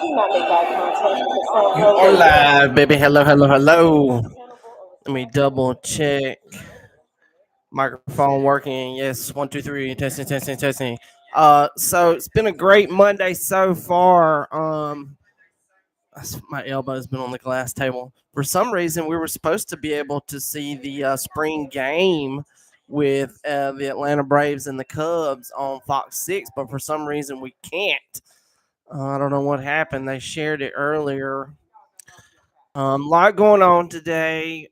You are live, baby. Hello, hello, hello. Let me double check. Microphone working. Yes, one, two, three. Testing, testing, testing. So it's been a great Monday so far. My elbow's been on the glass table. For some reason, we were supposed to be able to see the spring game with the Atlanta Braves and the Cubs on Fox 6, but for some reason we can't. I don't know what happened. They shared it earlier. A lot going on today.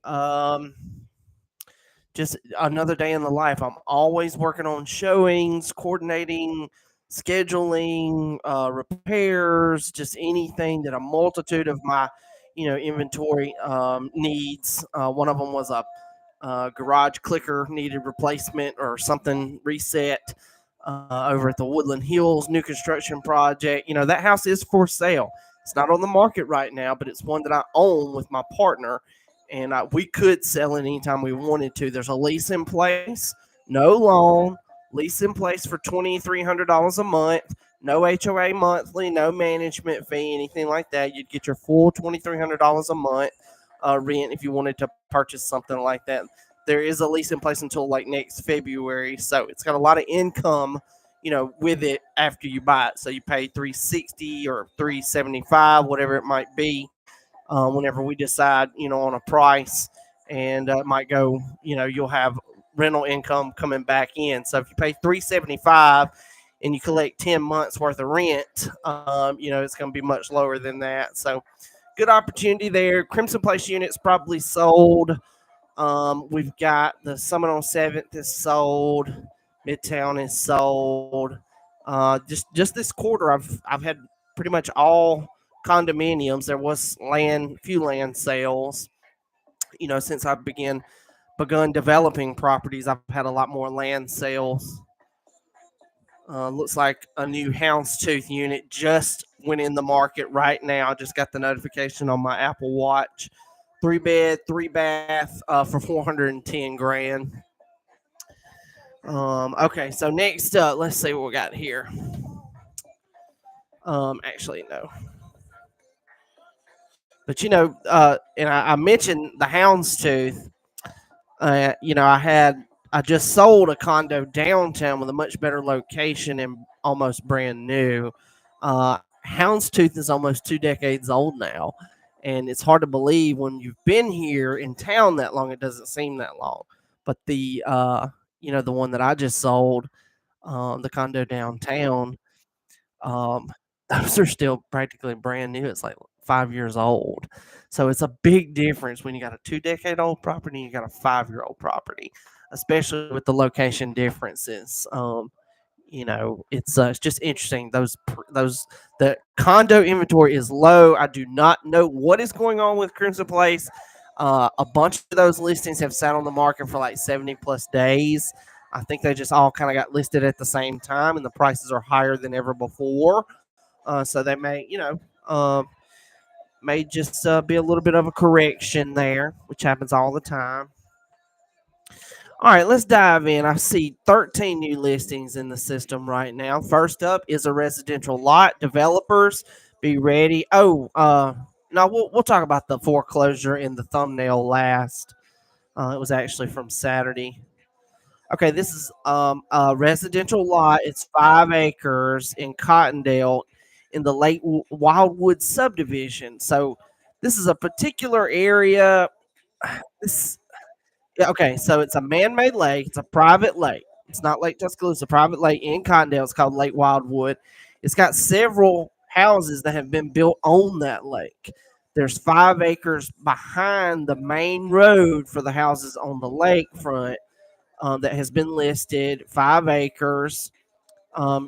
Just another day in the life. I'm always working on showings, coordinating, scheduling, repairs, just anything that a multitude of my, inventory needs. One of them was a garage clicker needed replacement or something reset. Over at the Woodland Hills new construction project. That house is for sale. It's not on the market right now, but it's one that I own with my partner, and we could sell it anytime we wanted to. There's a lease in place, no loan, lease in place for $2,300 a month, no HOA monthly, no management fee, anything like that. You'd get your full $2,300 a month rent if you wanted to purchase something like that. There is a lease in place until like next February, so it's got a lot of income, with it after you buy it. So you pay 360 or 375, whatever it might be, whenever we decide, on a price, and it might go, you'll have rental income coming back in. So if you pay 375 and you collect 10 months worth of rent, it's going to be much lower than that. So good opportunity there. Crimson Place units probably sold. We've got the Summit on 7th is sold. Midtown is sold. Just this quarter, I've had pretty much all condominiums. There was few land sales. Since I begun developing properties, I've had a lot more land sales. Looks like a new Houndstooth unit just went in the market right now. Just got the notification on my Apple Watch. 3-bed, 3-bath for 410 grand. Okay, so next up, let's see what we got here. Actually, no. But and I mentioned the Houndstooth. I just sold a condo downtown with a much better location and almost brand new. Houndstooth is almost 2 decades old now, and it's hard to believe when you've been here in town that long. It doesn't seem that long. But the the one that I just sold, the condo downtown, um, those are still practically brand new. It's like 5 years old. So it's a big difference when you got a 2-decade-old property and you got a 5-year-old property, especially with the location differences. It's just interesting. The condo inventory is low. I do not know what is going on with Crimson Place. A bunch of those listings have sat on the market for like 70 plus days. I think they just all kind of got listed at the same time, and the prices are higher than ever before. So they may just be a little bit of a correction there, which happens all the time. All right, let's dive in. I see 13 new listings in the system right now. First up is a residential lot. Developers, be ready. Oh, no, we'll talk about the foreclosure in the thumbnail last. It was actually from Saturday. Okay, this is a residential lot. It's 5 acres in Cottondale in the late Wildwood subdivision. So this is a particular area. This Yeah, okay, so it's a man-made lake. It's a private lake. It's not Lake Tuscaloosa. Private lake in Condell. It's called Lake Wildwood. It's got several houses that have been built on that lake. There's 5 acres behind the main road for the houses on the lakefront that has been listed. 5 acres.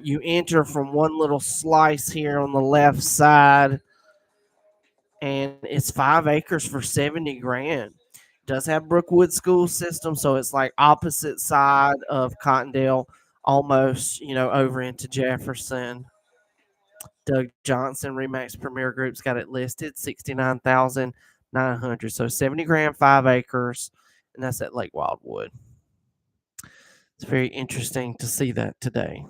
You enter from one little slice here on the left side, and it's 5 acres for 70 grand. Does have Brookwood school system, so it's like opposite side of Cottondale, almost over into Jefferson. Doug Johnson Remax Premier Group's got it listed 69,900, so 70 grand, 5 acres, and that's at Lake Wildwood. It's very interesting to see that today.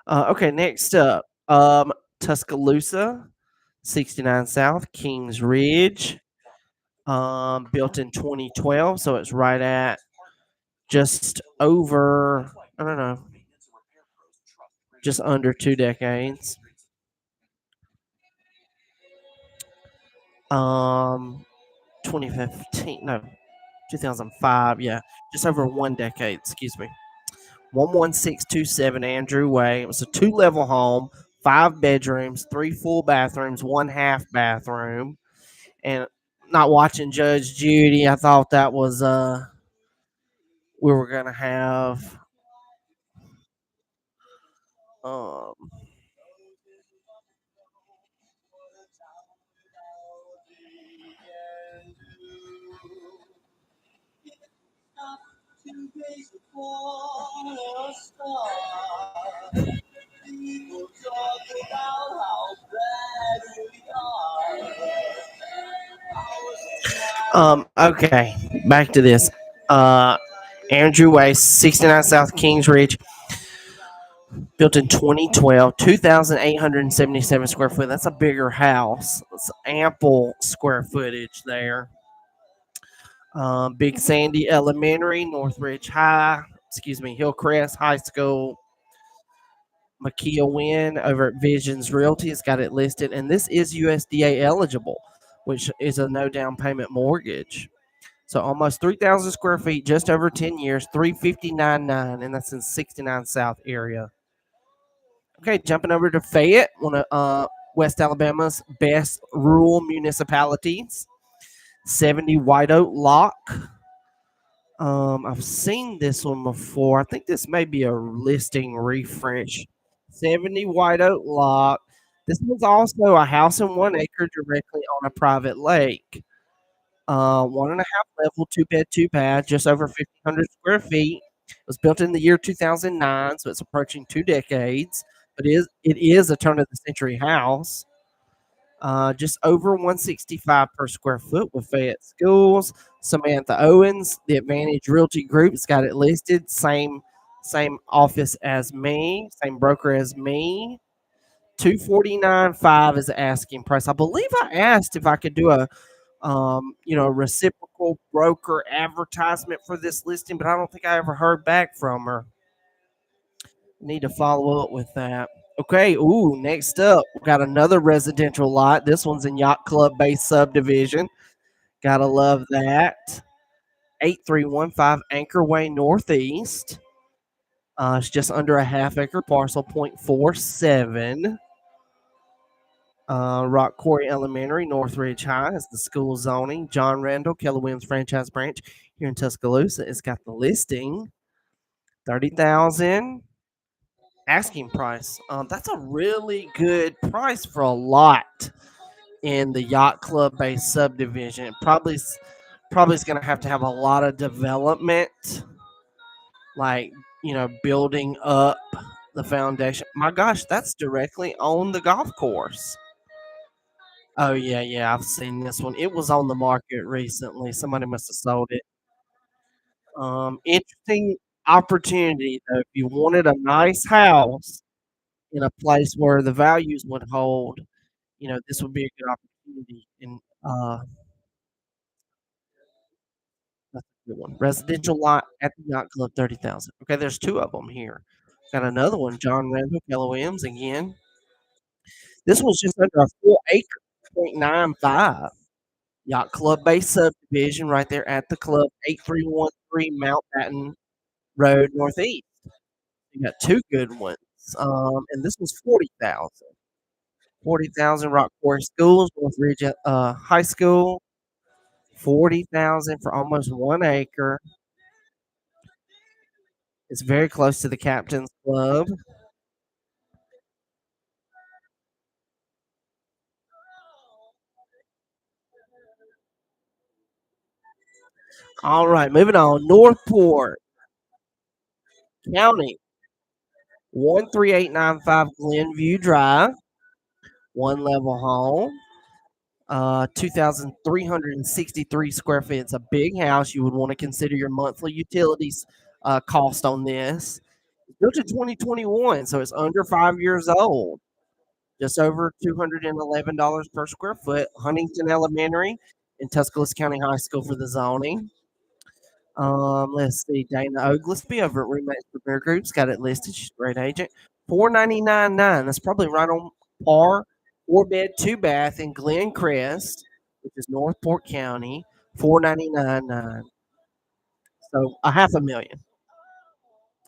Okay, next up, Tuscaloosa, 69 South, Kings Ridge, built in 2012. So it's right at just over, I don't know, just under 2 decades. 2015, no, 2005, yeah, just over 1 decade, excuse me. 11627 Andrew Way. It was a 2 level home, 5 bedrooms, 3 full bathrooms, 1 half bathroom. And not watching Judge Judy, I thought that was we were gonna have um okay, back to this. Uh Andrew Way, 69 South Kings Ridge, built in 2012, 2,877 square foot. That's a bigger house. It's ample square footage there. Big Sandy Elementary, Northridge High, excuse me, Hillcrest High School, Makia Wynn over at Visions Realty has got it listed, and this is USDA eligible, which is a no down payment mortgage. So almost 3,000 square feet, just over 10 years, 359.9, and that's in 69 South area. Okay, jumping over to Fayette, one of West Alabama's best rural municipalities. 70 White Oak Lock. I've seen this one before. I think this may be a listing refresh. 70 White Oak Lock. This one's also a house in 1 acre directly on a private lake. 1.5 level, 2 bed, 2 bath, just over 1,500 square feet. It was built in the year 2009, so it's approaching 2 decades. But it is a turn of the century house. Just over 165 per square foot with Fayette Schools. Samantha Owens, the Advantage Realty Group, has got it listed. Same office as me, same broker as me. 249.5 is the asking price. I believe I asked if I could do a reciprocal broker advertisement for this listing, but I don't think I ever heard back from her. Need to follow up with that. Okay, next up, we got another residential lot. This one's in Yacht Club based subdivision. Gotta love that. 8315 Anchor Way Northeast. It's just under a half-acre parcel, 0.47. Rock Quarry Elementary, Northridge High is the school zoning. John Randall, Keller Williams franchise branch here in Tuscaloosa. It's got the listing. 30,000 asking price. That's a really good price for a lot in the Yacht Club based subdivision. Probably is going to have a lot of development, like building up the foundation. My gosh, that's directly on the golf course. Oh yeah, I've seen this one. It was on the market recently. Somebody must have sold it. Interesting opportunity though. If you wanted a nice house in a place where the values would hold, this would be a good opportunity. And that's a good one. Residential lot at the Yacht Club, 30,000. Okay, there's two of them here. Got another one, John Randall, Keller Williams again. This one's just under a full acre, 0.95. Yacht Club based subdivision right there at the club, 8313 Mountbatten Road Northeast. You got two good ones. And this was 40,000. 40,000 Rock Forest Schools, Northridge High School. 40,000 for almost 1 acre. It's very close to the Captain's Club. All right, moving on. Northport County, 13895 Glenview Drive, 1 level home. 2,363 square feet. It's a big house. You would want to consider your monthly utilities cost on this. It's built in 2021, so it's under 5 years old. just over $211 per square foot. Huntington Elementary and Tuscaloosa County High School for the zoning. Let's see, Dana Oglesby over at Roommates Premier Group's got it listed. She's a great agent. 499.9. That's probably right on par. 4 bed, 2 bath in Glen, Crest, which is Northport County. 499.9. So a half a million.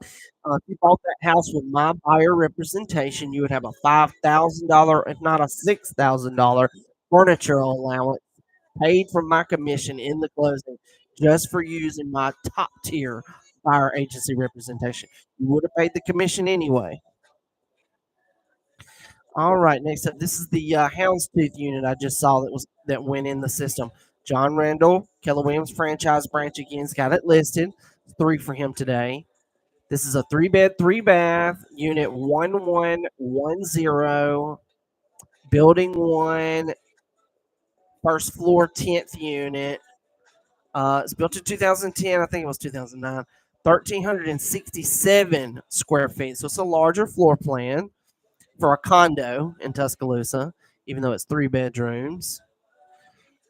If you bought that house with my buyer representation, you would have a $5,000, if not a $6,000 furniture allowance paid from my commission in the closing just for using my top tier buyer agency representation. You would have paid the commission anyway. All right, next up, this is the Houndstooth unit I just saw that went in the system. John Randall, Keller Williams franchise branch again's got it listed. 3 for him today. This is a 3 bed, 3 bath unit 1110, building 1, first floor, 10th unit. It's built in 2010. I think it was 2009. 1,367 square feet. So it's a larger floor plan for a condo in Tuscaloosa, even though it's 3 bedrooms.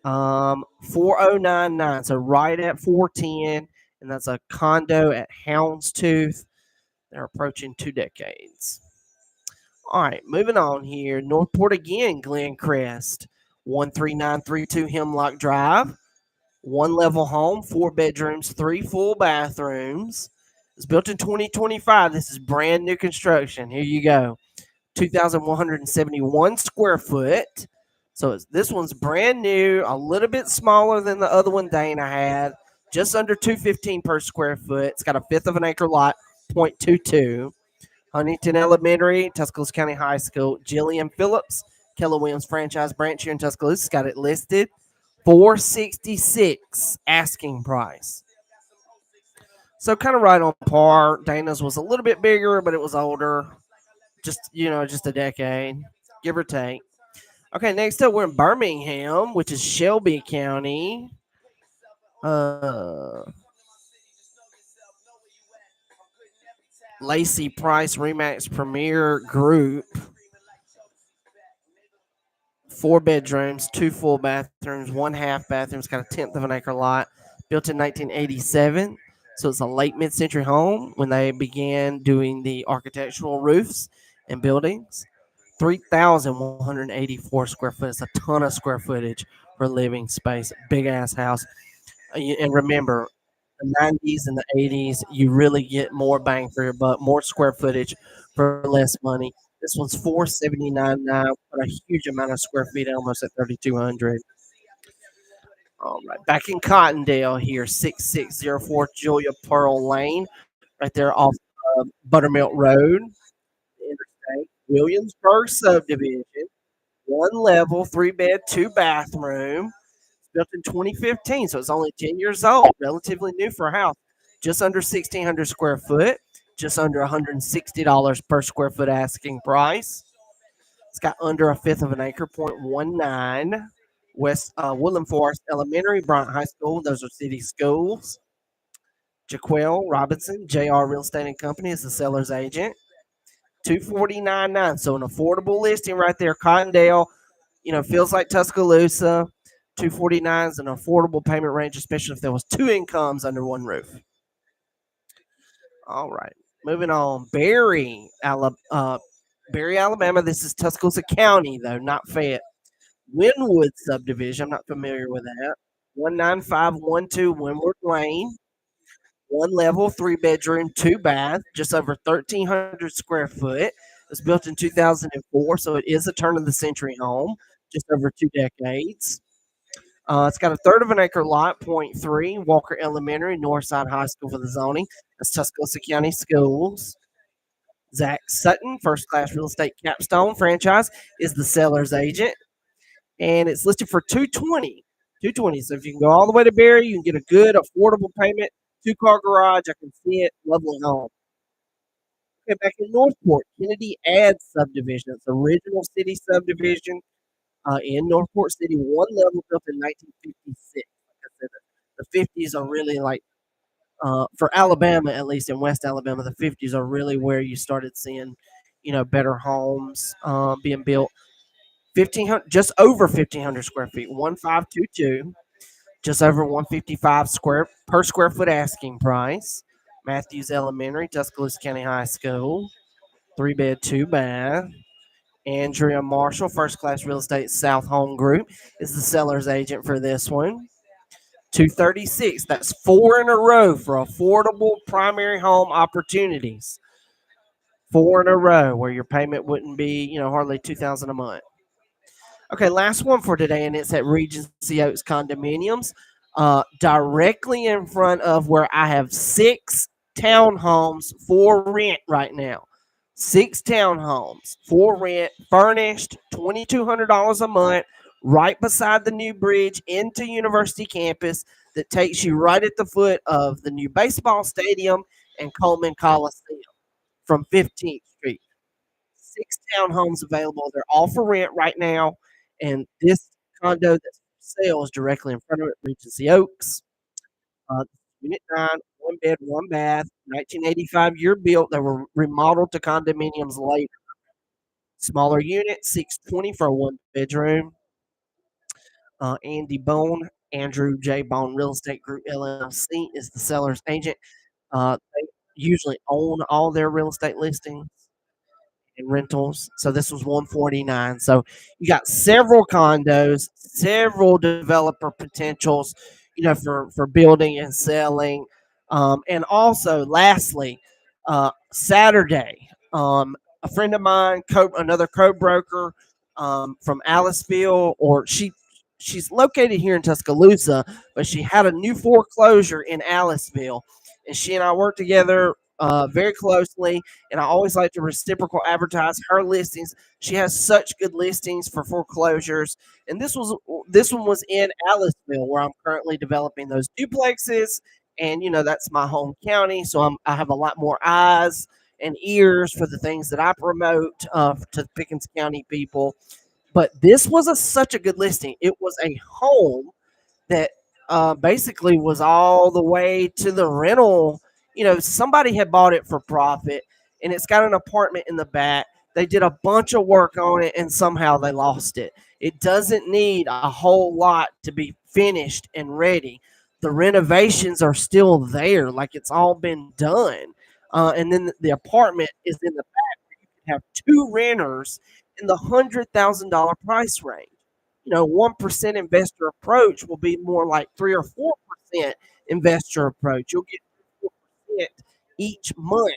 4099. So right at 410. And that's a condo at Houndstooth. They're approaching 2 decades. All right, moving on here. Northport again, Glen Crest. 13932 Hemlock Drive. 1 level home, 4 bedrooms, 3 full bathrooms. It's built in 2025. This is brand new construction. Here you go. 2,171 square foot. So this one's brand new, a little bit smaller than the other one Dana had, just under 215 per square foot. It's got a fifth of an acre lot, 0.22. Huntington Elementary, Tuscaloosa County High School. Jillian Phillips, Keller Williams franchise branch here in Tuscaloosa, got it listed. 466 asking price. So kind of right on par. Dana's was a little bit bigger, but it was older. Just a decade, give or take. Okay, next up we're in Birmingham, which is Shelby County. Lacey Price Remax Premier Group. 4 bedrooms, 2 full bathrooms, 1 half bathroom. It's got a tenth of an acre lot, built in 1987. So it's a late mid-century home when they began doing the architectural roofs and buildings. 3,184 square foot. It's a ton of square footage for living space. Big ass house. And remember, the 90s and the 80s, you really get more bang for your buck, more square footage for less money. This one's 479 now, but a huge amount of square feet, almost at 3,200. All right, back in Cottondale here, 6604 Julia Pearl Lane, right there off Buttermilk Road, Interstate. Williamsburg subdivision, 1 level, 3 bed, 2 bathroom, built in 2015, so it's only 10 years old, relatively new for a house. Just under 1,600 square foot, just under $160 per square foot asking price. It's got under a fifth of an acre, 0.19. West Woodland Forest Elementary, Bryant High School, those are city schools. Jaquel Robinson, JR Real Estate and Company is the seller's agent. 249.9, so an affordable listing right there. Cottondale, feels like Tuscaloosa. 249 is an affordable payment range, especially if there was 2 incomes under one roof. All right, moving on. Barry, Alabama. This is Tuscaloosa County, though, not Fayette. Wenwood subdivision. I'm not familiar with that. 19512 Wenwood Lane. 1 level, 3 bedroom, 2 bath, just over 1,300 square foot. It was built in 2004, so it is a turn of the century home, just over 2 decades. It's got a third of an acre lot, 0.3, Walker Elementary, Northside High School for the zoning. That's Tuscaloosa County Schools. Zach Sutton, First Class Real Estate Capstone franchise, is the seller's agent. And it's listed for 220. 220. So if you can go all the way to Barry, you can get a good, affordable payment. 2-car garage. I can see it. Lovely home. Okay, back in Northport, Kennedy Ave subdivision. It's original city subdivision in Northport City, 1 level, built in 1956. Like I said, the 50s are really like, for Alabama, at least in West Alabama, the 50s are really where you started seeing, better homes being built. 1,500, just over 1,500 square feet, 1522, just over 155 square foot asking price. Matthews Elementary, Tuscaloosa County High School, 3 bed, 2 bath. Andrea Marshall, First Class Real Estate South Home Group, is the seller's agent for this one. 236. That's 4 in a row for affordable primary home opportunities. 4 in a row where your payment wouldn't be, hardly 2,000 a month. Okay, last one for today, and it's at Regency Oaks Condominiums, directly in front of where I have 6 townhomes for rent right now. 6 townhomes for rent, furnished, $2,200 a month, right beside the new bridge into University campus that takes you right at the foot of the new baseball stadium and Coleman Coliseum from 15th Street. 6 townhomes available. They're all for rent right now. And this condo that's for sale is directly in front of it, Regency Oaks. Uh, Unit 9, 1 bed, 1 bath, 1985 year built. They were remodeled to condominiums later. Smaller unit, 620 for a 1 bedroom. Andy Bone, Andrew J. Bone Real Estate Group LLC is the seller's agent. They usually own all their real estate listings and rentals. So this was 149. So you got several condos, several developer potentials, for building and selling. And also, lastly, Saturday, a friend of mine, another co-broker from Aliceville, or she's located here in Tuscaloosa, but she had a new foreclosure in Aliceville, and she and I worked together very closely, and I always like to reciprocal advertise her listings. She has such good listings for foreclosures, and this one was in Aliceville, where I'm currently developing those duplexes, and that's my home county, so I have a lot more eyes and ears for the things that I promote to Pickens County people. But this was such a good listing. It was a home that basically was all the way to the rental. Somebody had bought it for profit, and it's got an apartment in the back. They did a bunch of work on it, and somehow they lost it. It doesn't need a whole lot to be finished and ready. The renovations are still there, like it's all been done. And then the apartment is in the back. You can have 2 renters in the $100,000 price range. 1% investor approach will be more like 3 or 4% investor approach. You'll get 4% each month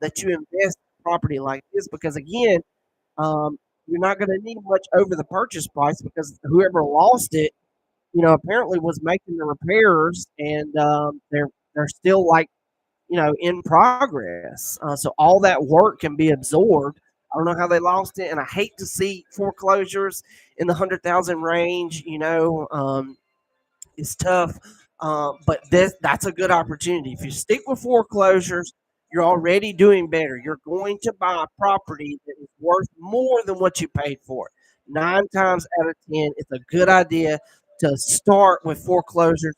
that you invest in property like this, because again, you're not going to need much over the purchase price, because whoever lost it, apparently was making the repairs, and they're still like in progress. So all that work can be absorbed. I don't know how they lost it, and I hate to see foreclosures in the 100,000 range. It's tough, but that's a good opportunity. If you stick with foreclosures, you're already doing better. You're going to buy a property that is worth more than what you paid for it. 9 times out of 10, it's a good idea to start with foreclosures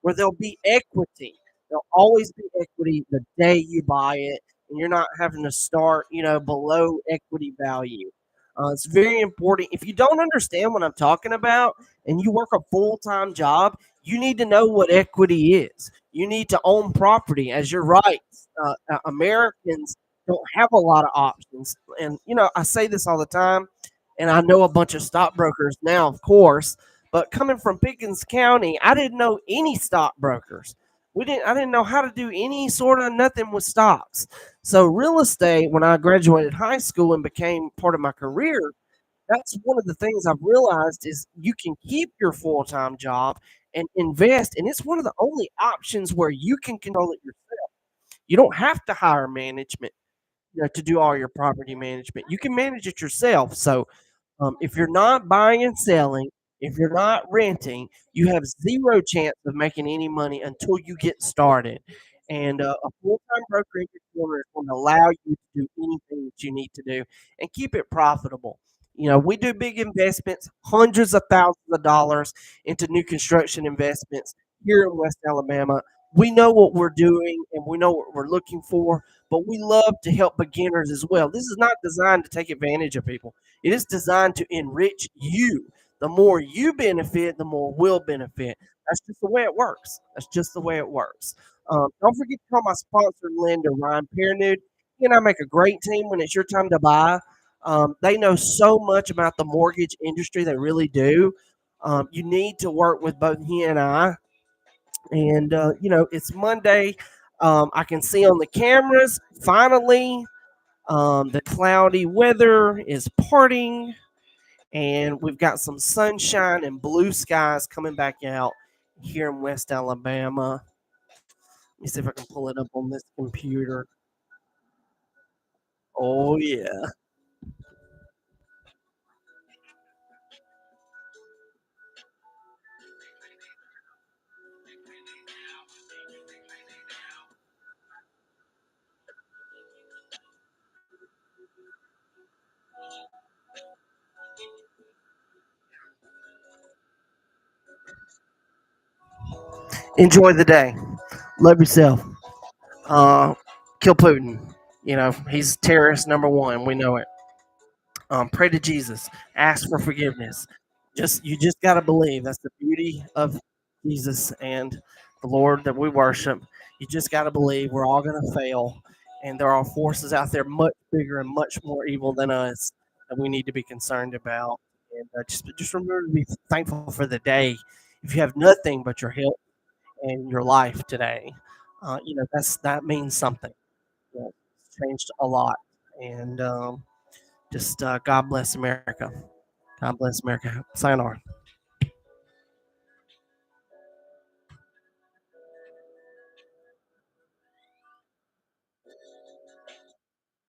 where there'll be equity. There'll always be equity the day you buy it, and you're not having to start, below equity value. It's very important. If you don't understand what I'm talking about and you work a full time job, you need to know what equity is. You need to own property as your rights. Americans don't have a lot of options. And, I say this all the time, and I know a bunch of stockbrokers now, of course, but coming from Pickens County, I didn't know any stockbrokers. I didn't know how to do any sort of nothing with stocks. So real estate, when I graduated high school and became part of my career, that's one of the things I've realized is you can keep your full-time job and invest. And it's one of the only options where you can control it yourself. You don't have to hire management, to do all your property management. You can manage it yourself. So if you're not buying and selling, if you're not renting, you have zero chance of making any money until you get started. And a full-time broker in your corner is going to allow you to do anything that you need to do and keep it profitable. We do big investments, hundreds of thousands of dollars into new construction investments here in West Alabama. we know what we're doing and we know what we're looking for, but we love to help beginners as well. This is not designed to take advantage of people. It is designed to enrich you. The more you benefit, the more we'll benefit. That's just the way it works. That's just the way it works. Don't forget to call my sponsor, lender, Ryan Perrenoud. He and I make a great team when it's your time to buy. They know so much about the mortgage industry. They really do. You need to work with both he and I. And, it's Monday. I can see on the cameras, finally, the cloudy weather is parting, and we've got some sunshine and blue skies coming back out here in West Alabama. Let me see if I can pull it up on this computer. Oh, yeah. Enjoy the day. Love yourself. Uh, Kill Putin. He's terrorist number one. We know it. Pray to Jesus. Ask for forgiveness. You just got to believe. That's the beauty of Jesus and the Lord that we worship. You just got to believe we're all going to fail, and there are forces out there much bigger and much more evil than us that we need to be concerned about. And just remember to be thankful for the day. If you have nothing but your health and your life today, that means something. It's changed a lot, and just God bless America. God bless America. Sayonara.